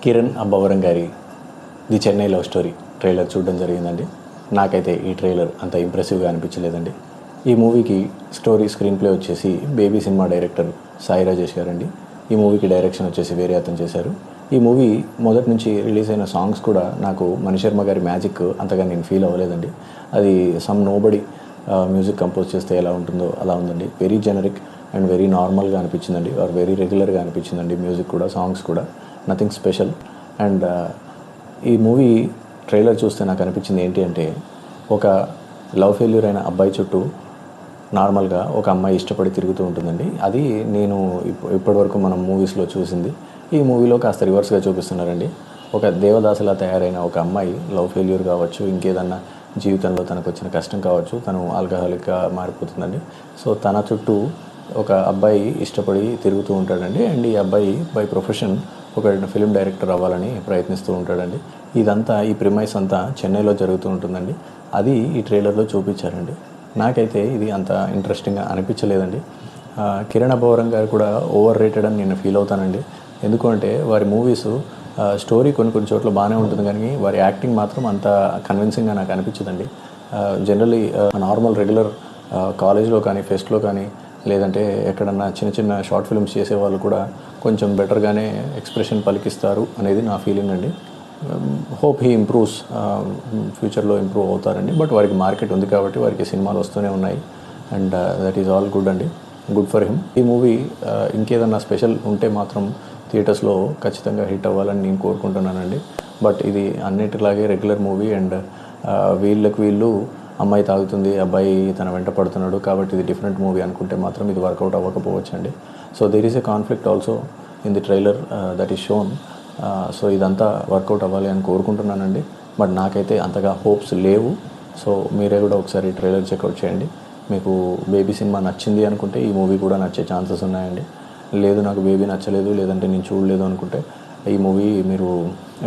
కిరణ్ అబ్బవరం గారి the Chennai love story trailer చూడడం జరిగిందండి. నాకైతే ఈ ట్రైలర్ అంత ఇంప్రెసివ్గా అనిపించలేదండి. ఈ మూవీకి స్టోరీ స్క్రీన్ ప్లే వచ్చేసి baby cinema director Sai Rajesh గారండి. ఈ మూవీకి డైరెక్షన్ వచ్చేసి వేరే అతను చేశారు. ఈ మూవీ మొదటి నుంచి రిలీజ్ అయిన సాంగ్స్ కూడా నాకు మణిశర్మ గారి మ్యాజిక్ అంతగా నేను ఫీల్ అవ్వలేదండి. అది సమ్ నోబడి మ్యూజిక్ కంపోజ్ చేస్తే ఎలా ఉంటుందో అలా ఉందండి. వెరీ జెనరిక్ అండ్ వెరీ నార్మల్గా అనిపించిందండి, ఆర్ వెరీ రెగ్యులర్గా అనిపించిందండి. మ్యూజిక్ కూడా, సాంగ్స్ కూడా నథింగ్ స్పెషల్. అండ్ ఈ మూవీ ట్రైలర్ చూస్తే నాకు అనిపించింది ఏంటి అంటే, ఒక లవ్ ఫెయిల్యూర్ అయిన అబ్బాయి చుట్టూ నార్మల్గా ఒక అమ్మాయి ఇష్టపడి తిరుగుతూ ఉంటుందండి. అది నేను ఇప్పటివరకు మనం మూవీస్లో చూసింది. ఈ మూవీలో కాస్త రివర్స్గా చూపిస్తున్నారండి. ఒక దేవదాసులా తయారైన ఒక అమ్మాయి లవ్ ఫెయిల్యూర్ కావచ్చు, ఇంకేదన్నా జీవితంలో తనకు వచ్చిన కష్టం కావచ్చు, తను ఆల్కహాలిక్గా మారిపోతుందండి. సో తన చుట్టూ ఒక అబ్బాయి ఇష్టపడి తిరుగుతూ ఉంటాడండి. అండ్ ఈ అబ్బాయి బై ప్రొఫెషన్ ఒక ఫిలిం డైరెక్టర్ అవ్వాలని ప్రయత్నిస్తూ ఉంటాడండి. ఇదంతా, ఈ ప్రిమైస్ అంతా చెన్నైలో జరుగుతూ ఉంటుందండి. అది ఈ ట్రైలర్లో చూపించారండి. నాకైతే ఇది అంత ఇంట్రెస్టింగ్గా అనిపించలేదండి. కిరణ్ అబ్బవరం గారు కూడా ఓవర్ రేటెడ్ అని నేను ఫీల్ అవుతానండి. ఎందుకంటే వారి మూవీస్ స్టోరీ కొన్ని చోట్ల బాగానే ఉంటుంది, కానీ వారి యాక్టింగ్ మాత్రం అంత కన్విన్సింగ్గా నాకు అనిపించదండి. జనరలీ నార్మల్ రెగ్యులర్ కాలేజ్లో కానీ, ఫెస్ట్లో కానీ, లేదంటే ఎక్కడన్నా చిన్న షార్ట్ ఫిల్మ్స్ చేసేవాళ్ళు కూడా కొంచెం బెటర్గానే ఎక్స్ప్రెషన్ పలికిస్తారు అనేది నా ఫీలింగ్ అండి. హోప్ హీ ఇంప్రూవ్స్, ఫ్యూచర్లో ఇంప్రూవ్ అవుతారండి. బట్ వారికి మార్కెట్ ఉంది కాబట్టి వారికి సినిమాలు వస్తూనే ఉన్నాయి. And that is all good అండి, గుడ్ ఫర్ హిమ్. ఈ మూవీ ఇంకేదన్నా స్పెషల్ ఉంటే మాత్రం థియేటర్స్లో ఖచ్చితంగా హిట్ అవ్వాలని నేను కోరుకుంటున్నానండి. బట్ ఇది అన్నిటిలాగే రెగ్యులర్ మూవీ. అండ్ వీళ్ళు అమ్మాయి తాగుతుంది, అబ్బాయి తన వెంట పడుతున్నాడు కాబట్టి ఇది డిఫరెంట్ మూవీ అనుకుంటే మాత్రం ఇది వర్కౌట్ అవ్వకపోవచ్చు అండి. So there is a conflict also in the trailer that is shown. So ఇదంతా వర్కౌట్ అవ్వాలి అని కోరుకుంటున్నానండి. బట్ నాకైతే అంతగా హోప్స్ లేవు. సో మీరే కూడా ఒకసారి ట్రైలర్ చెక్అవుట్ చేయండి. మీకు బేబీ సినిమా నచ్చింది అనుకుంటే ఈ మూవీ కూడా నచ్చే ఛాన్సెస్ ఉన్నాయండి. లేదు నాకు బేబీ నచ్చలేదు, లేదంటే నేను చూడలేదు అనుకుంటే ఈ మూవీ మీరు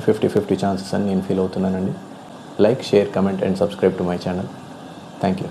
50-50 ఛాన్సెస్ అని నేను ఫీల్ అవుతున్నానండి. Like, share, comment and subscribe to my channel. Thank you.